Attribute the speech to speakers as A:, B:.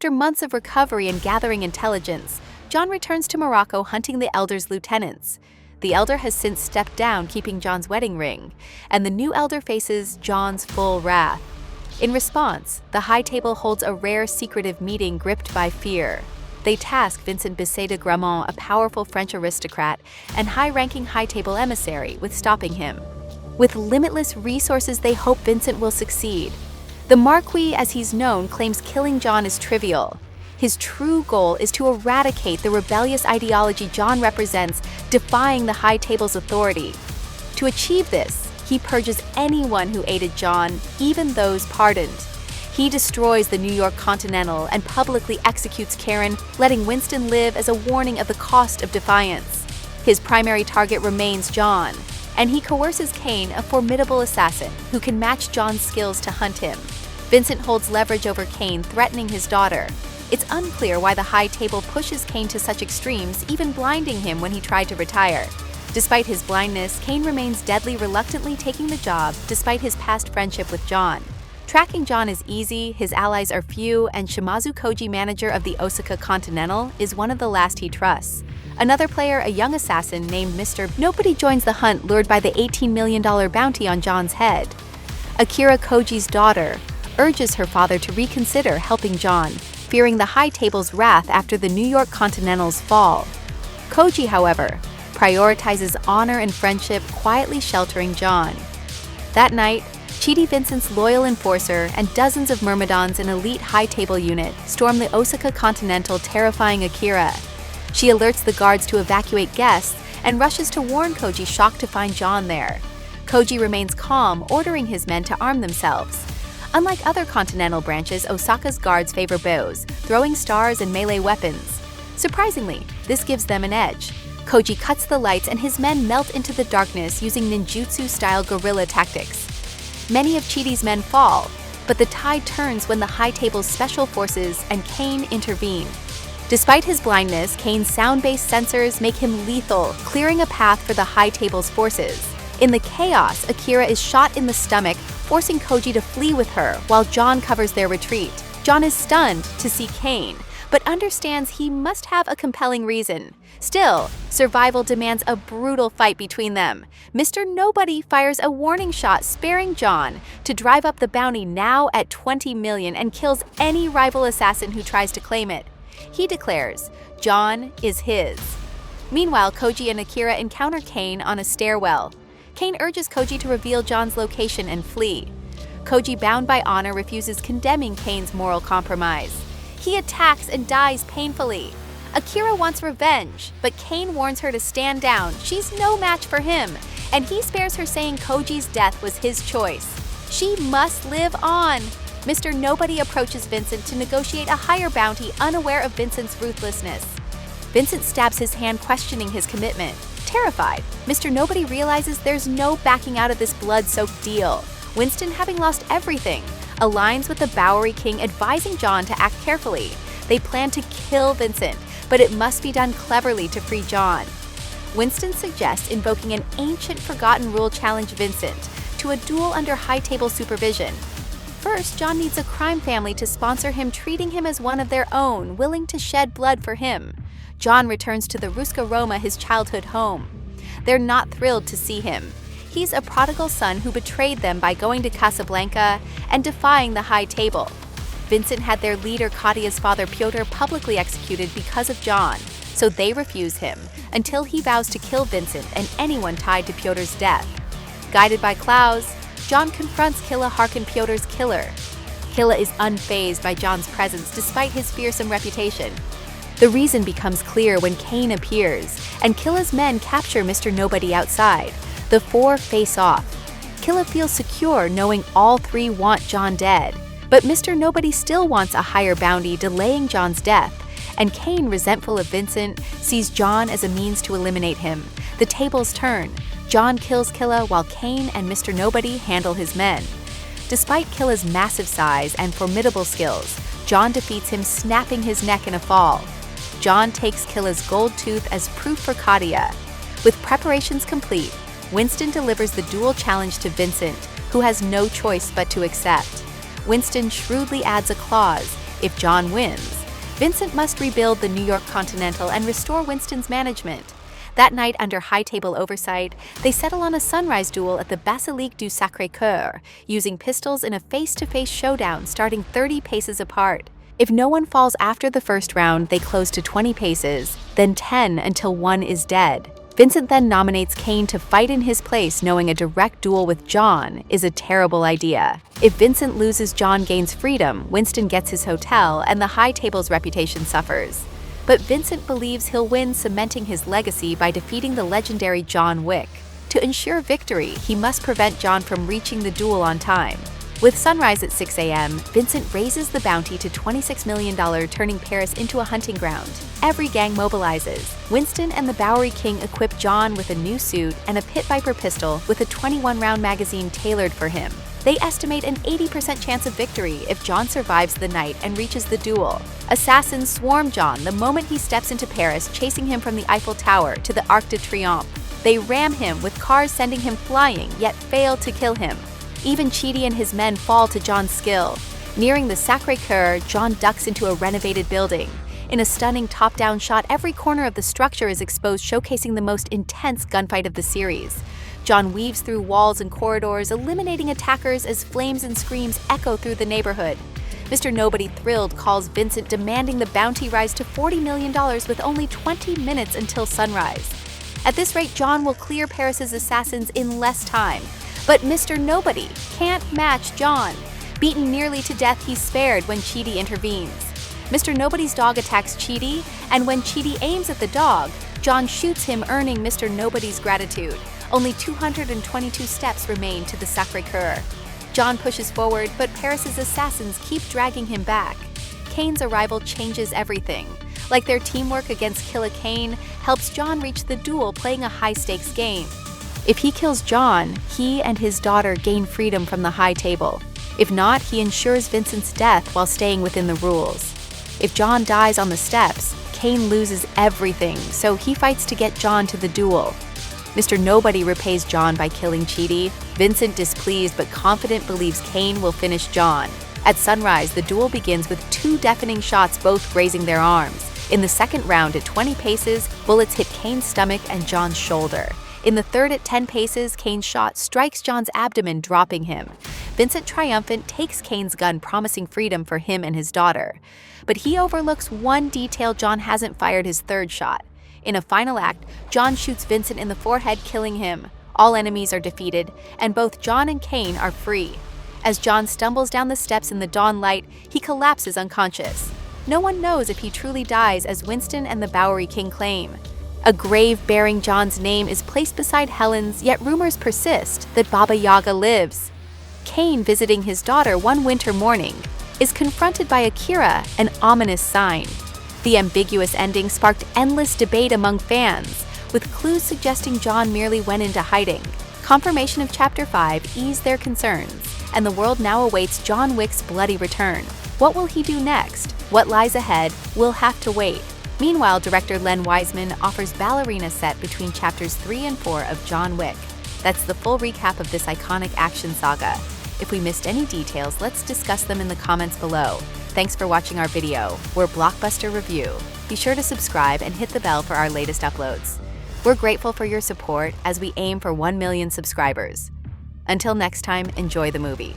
A: After months of recovery and gathering intelligence, John returns to Morocco hunting the Elder's lieutenants. The Elder has since stepped down, keeping John's wedding ring, and the new Elder faces John's full wrath. In response, the High Table holds a rare secretive meeting gripped by fear. They task Vincent Bisset de Gramont, a powerful French aristocrat and high-ranking High Table emissary, with stopping him. With limitless resources, they hope Vincent will succeed. The Marquis, as he's known, claims killing John is trivial. His true goal is to eradicate the rebellious ideology John represents, defying the High Table's authority. To achieve this, he purges anyone who aided John, even those pardoned. He destroys the New York Continental and publicly executes Karen, letting Winston live as a warning of the cost of defiance. His primary target remains John, and he coerces Kane, a formidable assassin who can match John's skills, to hunt him. Vincent holds leverage over Kane, threatening his daughter. It's unclear why the High Table pushes Kane to such extremes, even blinding him when he tried to retire. Despite his blindness, Kane remains deadly, reluctantly taking the job despite his past friendship with John. Tracking John is easy, his allies are few, and Shimazu Koji, manager of the Osaka Continental, is one of the last he trusts. Another player, a young assassin named Mr. Nobody, joins the hunt, lured by the $18 million bounty on John's head. Akira, Koji's daughter, urges her father to reconsider helping John, fearing the High Table's wrath after the New York Continental's fall. Koji, however, prioritizes honor and friendship, quietly sheltering John. That night, Chidi, Vincent's loyal enforcer, and dozens of Myrmidons, an elite High Table unit, storm the Osaka Continental, terrifying Akira. She alerts the guards to evacuate guests and rushes to warn Koji, shocked to find John there. Koji remains calm, ordering his men to arm themselves. Unlike other Continental branches, Osaka's guards favor bows, throwing stars, and melee weapons. Surprisingly, this gives them an edge. Koji cuts the lights and his men melt into the darkness using ninjutsu-style guerrilla tactics. Many of Chidi's men fall, but the tide turns when the High Table's special forces and Kane intervene. Despite his blindness, Kane's sound-based sensors make him lethal, clearing a path for the High Table's forces. In the chaos, Akira is shot in the stomach, forcing Koji to flee with her, while John covers their retreat. John is stunned to see Kane, but understands he must have a compelling reason. Still, survival demands a brutal fight between them. Mr. Nobody fires a warning shot, sparing John, to drive up the bounty, now at $20 million, and kills any rival assassin who tries to claim it. He declares, John is his. Meanwhile, Koji and Akira encounter Kane on a stairwell. Kane urges Koji to reveal John's location and flee. Koji, bound by honor, refuses, condemning Kane's moral compromise. He attacks and dies painfully. Akira wants revenge, but Kane warns her to stand down. She's no match for him, and he spares her, saying Koji's death was his choice. She must live on. Mr. Nobody approaches Vincent to negotiate a higher bounty, unaware of Vincent's ruthlessness. Vincent stabs his hand, questioning his commitment. Terrified, Mr. Nobody realizes there's no backing out of this blood-soaked deal. Winston, having lost everything, aligns with the Bowery King, advising John to act carefully. They plan to kill Vincent, but it must be done cleverly to free John. Winston suggests invoking an ancient forgotten rule, challenge Vincent to a duel under High Table supervision. First, John needs a crime family to sponsor him, treating him as one of their own, willing to shed blood for him. John returns to the Ruska Roma, his childhood home. They're not thrilled to see him. He's a prodigal son who betrayed them by going to Casablanca and defying the High Table. Vincent had their leader, Kadia's father, Pyotr, publicly executed because of John, so they refuse him until he vows to kill Vincent and anyone tied to Pyotr's death. Guided by Klaus, John confronts Killa, Harkin, Pyotr's killer. Killa is unfazed by John's presence despite his fearsome reputation. The reason becomes clear when Kane appears, and Killa's men capture Mr. Nobody outside. The four face off. Killa feels secure knowing all three want John dead, but Mr. Nobody still wants a higher bounty, delaying John's death, and Kane, resentful of Vincent, sees John as a means to eliminate him. The tables turn. John kills Killa while Kane and Mr. Nobody handle his men. Despite Killa's massive size and formidable skills, John defeats him, snapping his neck in a fall. John takes Killa's gold tooth as proof for Kadia. With preparations complete, Winston delivers the duel challenge to Vincent, who has no choice but to accept. Winston shrewdly adds a clause, If John wins, Vincent must rebuild the New York Continental and restore Winston's management. That night, under high table oversight, they settle on a sunrise duel at the Basilique du Sacré-Cœur, using pistols in a face-to-face showdown starting 30 paces apart. If no one falls after the first round, they close to 20 paces, then 10 until one is dead. Vincent then nominates Caine to fight in his place, knowing a direct duel with John is a terrible idea. If Vincent loses, John gains freedom, Winston gets his hotel, and the high table's reputation suffers. But Vincent believes he'll win, cementing his legacy by defeating the legendary John Wick. To ensure victory, he must prevent John from reaching the duel on time. With sunrise at 6 a.m., Vincent raises the bounty to $26 million, turning Paris into a hunting ground. Every gang mobilizes. Winston and the Bowery King equip John with a new suit and a Pit Viper pistol with a 21-round magazine tailored for him. They estimate an 80% chance of victory if John survives the night and reaches the duel. Assassins swarm John the moment he steps into Paris, chasing him from the Eiffel Tower to the Arc de Triomphe. They ram him with cars, sending him flying, yet fail to kill him. Even Chidi and his men fall to John's skill. Nearing the Sacré-Cœur, John ducks into a renovated building. In a stunning top-down shot, every corner of the structure is exposed, showcasing the most intense gunfight of the series. John weaves through walls and corridors, eliminating attackers as flames and screams echo through the neighborhood. Mr. Nobody, thrilled, calls Vincent, demanding the bounty rise to $40 million with only 20 minutes until sunrise. At this rate, John will clear Paris's assassins in less time. But Mr. Nobody can't match John. Beaten nearly to death, he's spared when Chidi intervenes. Mr. Nobody's dog attacks Chidi, and when Chidi aims at the dog, John shoots him, earning Mr. Nobody's gratitude. Only 222 steps remain to the Sacré-Cœur. John pushes forward, but Paris's assassins keep dragging him back. Caine's arrival changes everything. Like their teamwork against Killer Caine helps John reach the duel, playing a high-stakes game. If he kills John, he and his daughter gain freedom from the high table. If not, he ensures Vincent's death while staying within the rules. If John dies on the steps, Caine loses everything, so he fights to get John to the duel. Mr. Nobody repays John by killing Chidi. Vincent, displeased but confident, believes Caine will finish John. At sunrise, the duel begins with two deafening shots, both grazing their arms. In the second round, at 20 paces, bullets hit Caine's stomach and John's shoulder. In the third, at 10 paces, Caine's shot strikes John's abdomen, dropping him. Vincent, triumphant, takes Caine's gun, promising freedom for him and his daughter. But he overlooks one detail: John hasn't fired his third shot. In a final act, John shoots Vincent in the forehead, killing him. All enemies are defeated, and both John and Caine are free. As John stumbles down the steps in the dawn light, he collapses unconscious. No one knows if he truly dies, as Winston and the Bowery King claim. A grave bearing John's name is placed beside Helen's, yet rumors persist that Baba Yaga lives. Caine, visiting his daughter one winter morning, is confronted by Akira, an ominous sign. The ambiguous ending sparked endless debate among fans, with clues suggesting John merely went into hiding. Confirmation of Chapter 5 eased their concerns, and the world now awaits John Wick's bloody return. What will he do next? What lies ahead? We'll have to wait. Meanwhile, director Len Wiseman offers ballerina set between chapters 3 and 4 of John Wick. That's the full recap of this iconic action saga. If we missed any details, let's discuss them in the comments below. Thanks for watching our video. We're Blockbuster Review. Be sure to subscribe and hit the bell for our latest uploads. We're grateful for your support as we aim for 1 million subscribers. Until next time, enjoy the movie.